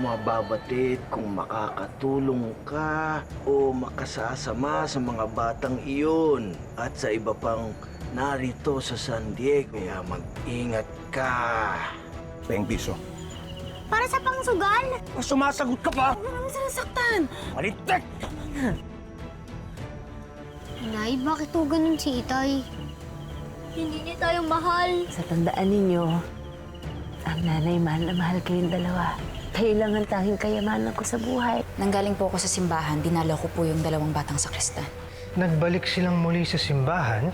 mababatid kung makakatulong ka o makasasama sa mga batang iyon at sa iba pang narito sa San Diego. Kaya mag-ingat ka. 10 piso. Para sa pangsugal? Sumasagot ka pa! Ano naman sinasaktan? Malitek! Nay, bakit po ganun si Itay? Hindi niya tayo mahal. Sa tandaan ninyo, ang nanay mahal na mahal kayong dalawa. Kayo lang ang tanging kayamanan ko sa buhay. Nanggaling po ako sa simbahan, dinala ko po yung dalawang batang sakristan. Nagbalik silang muli sa simbahan?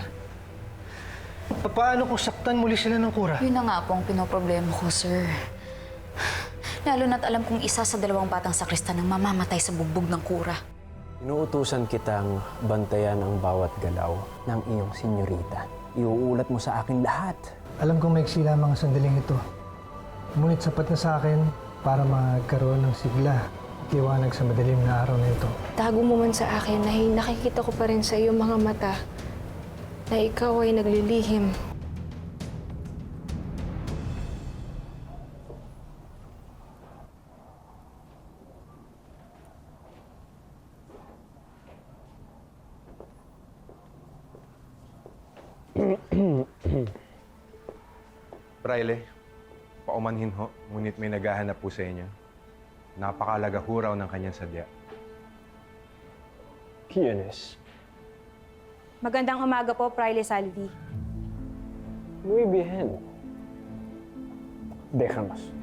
Paano kung saktan muli sila ng kura? Yun na nga po ang pinoproblema ko, sir. Lalo na't alam kong isa sa dalawang batang sakristan ang mamamatay sa bugbog ng kura. Inuutusan kitang bantayan ang bawat galaw ng iyong senyorita. Iuulat mo sa akin lahat. Alam kong maiksi lamang ang sandaling ito. Ngunit sapat na sa akin para magkaroon ng sigla at liwanag sa madilim na araw na ito. Tago mo man sa akin na nakikita ko pa rin sa iyong mga mata na ikaw ay naglilihim. Fraile, paumanhin ho, ngunit may naghahanap po sa inyo. Napakalaga ho raw ng kanyang sadya. ¿Quiénes? Magandang umaga po, Fraile Salvi. Muy bien. Déjanos.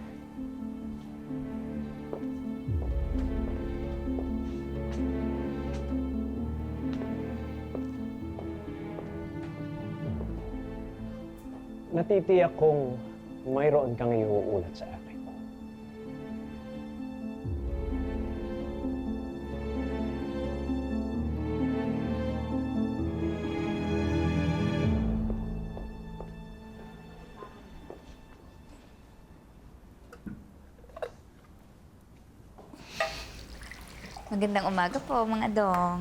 Natitiyak kong mayroon kang iuulat sa akin. Magandang umaga po, mga dong.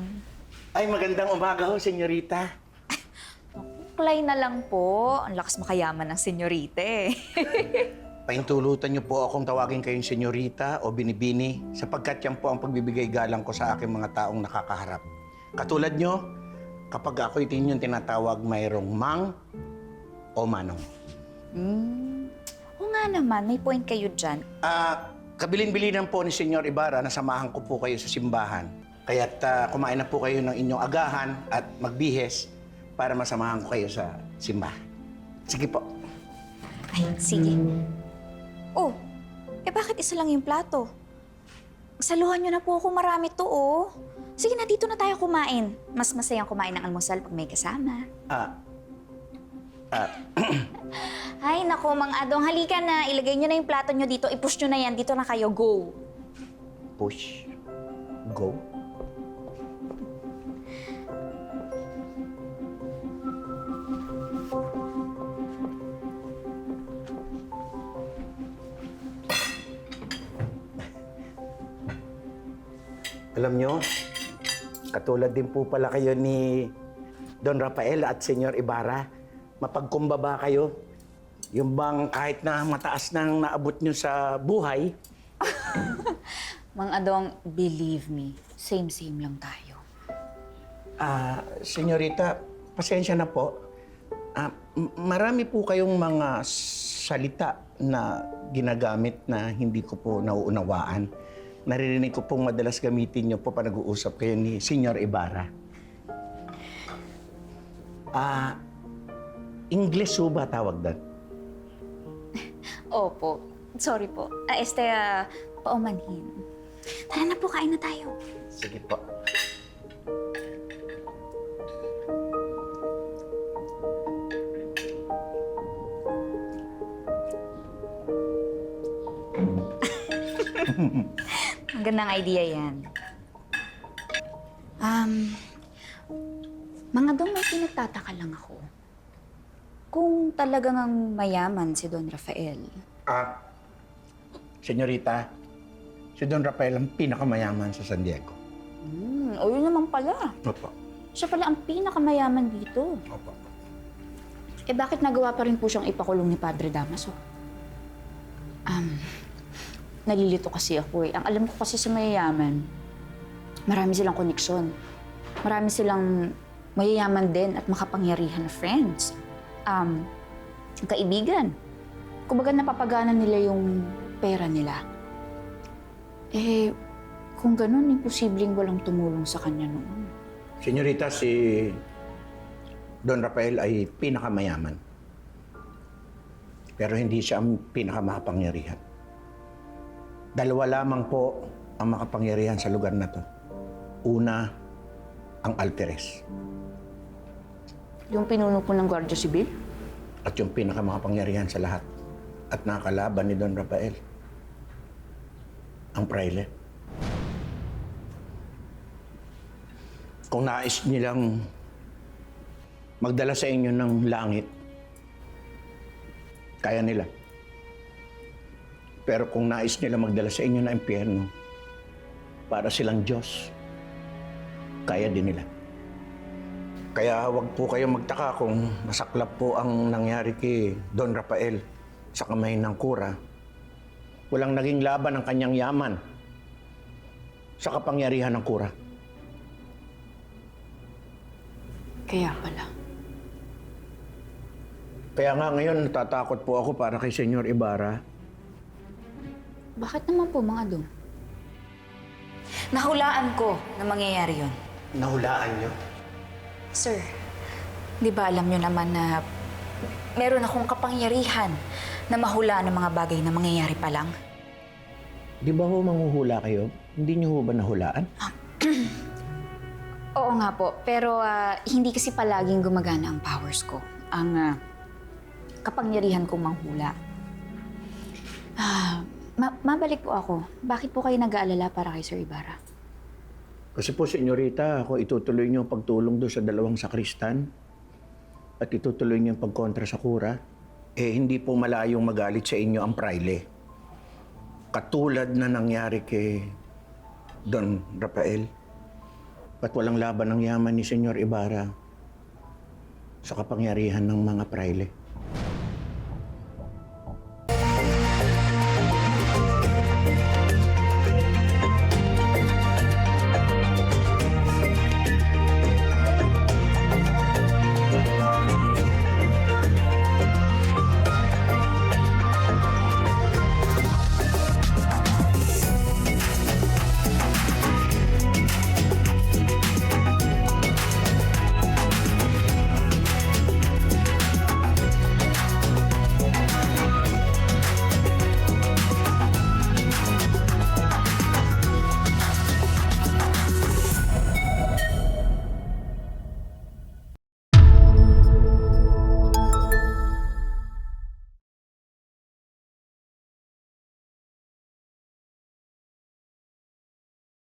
Ay, magandang umaga ho, senyorita. Klay na lang po. Ang lakas makayaman ng senyorite. Paintulutan niyo po akong tawagin kayong senyorita o binibini sapagkat yan po ang pagbibigay galang ko sa aking mga taong nakakaharap. Katulad niyo, kapag ako inyong tinatawag mayroong mang o manong. Oo nga naman, may point kayo dyan. Kabilin-bilinan po ni Senyor Ibarra na samahan ko po kayo sa simbahan. Kaya't kumain na po kayo ng inyong agahan at magbihes para masamahan ko kayo sa simbahan. Sige po. Ay, sige. Oh, bakit isa lang yung plato? Saluhan niyo na po ako, marami to, oh. Sige na, dito na tayo kumain. Mas masayang kumain ng almusal pag may kasama. Ay, naku, Mang Adong, halika na. Ilagay niyo na yung plato niyo dito. I-push niyo na yan. Dito na kayo. Go. Push. Go. Alam nyo, katulad din po pala kayo ni Don Rafael at Senyor Ibarra. Mapagkumbaba kayo. Yung bang kahit na mataas nang naabot nyo sa buhay. Mang Adong, believe me, same-same lang tayo. Senyorita, pasensya na po. Marami po kayong mga salita na ginagamit na hindi ko po nauunawaan. Naririnig ko pong madalas gamitin niyo po pa nag-uusap kayo ni Senyor Ibarra. English po ba tawag doon? Opo. Sorry po. Paumanhin. Tara na po, kain na tayo. Sige po. Magandang idea yan. Mga dong, may pinagtataka lang ako. Kung talagang ang mayaman si Don Rafael. Senyorita, si Don Rafael ang pinakamayaman sa San Diego. O yun naman pala. Opo. Siya pala ang pinakamayaman dito. Opo. Bakit nagawa pa rin po siyang ipakulong ni Padre Damaso? nalilito kasi ako eh. Ang alam ko kasi sa mayayaman, marami silang koneksyon. Marami silang mayayaman din at makapangyarihan na friends. Kaibigan. Kumbaga napapagana nila yung pera nila. Eh, kung ganun, imposibleng walang tumulong sa kanya noon. Senyorita, si Don Rafael ay pinakamayaman. Pero hindi siya ang pinakamakapangyarihan. Dalawa lamang po ang makapangyarihan sa lugar na to. Una, ang Alferez. Yung pinuno po ng Guardia Civil? At yung pinakamakapangyarihan sa lahat. At nakakalaban ni Don Rafael. Ang Fraile. Kung nais nilang magdala sa inyo ng langit, kaya nila. Pero kung nais nila magdala sa inyo ng impyerno, para silang Diyos, kaya din nila. Kaya huwag po kayong magtaka kung masaklap po ang nangyari kay Don Rafael sa kamay ng kura. Walang naging laban ang kanyang yaman sa kapangyarihan ng kura. Kaya pala. Kaya nga ngayon natatakot po ako para kay Senyor Ibarra. Bakit naman po, mga Dong? Nahulaan ko na mangyayari yun. Nahulaan niyo. Sir, di ba alam nyo naman na meron akong kapangyarihan na mahula ng mga bagay na mangyayari pa lang? Di ba ho manghuhula kayo? Hindi niyo ho ba nahulaan? Oo nga po, pero hindi kasi palaging gumagana ang powers ko. Ang kapangyarihan kong manghula. Mabalik po ako. Bakit po kayo nag-aalala para kay Sir Ibarra? Kasi po, senyorita, ako itutuloy niyo ang pagtulong doon sa dalawang sakristan at itutuloy niyo ang pagkontra sa kura. Eh, hindi po malayong magalit sa inyo ang Fraile. Katulad na nangyari kay Don Rafael. At walang laban ng yaman ni Senyor Ibarra sa kapangyarihan ng mga Fraile.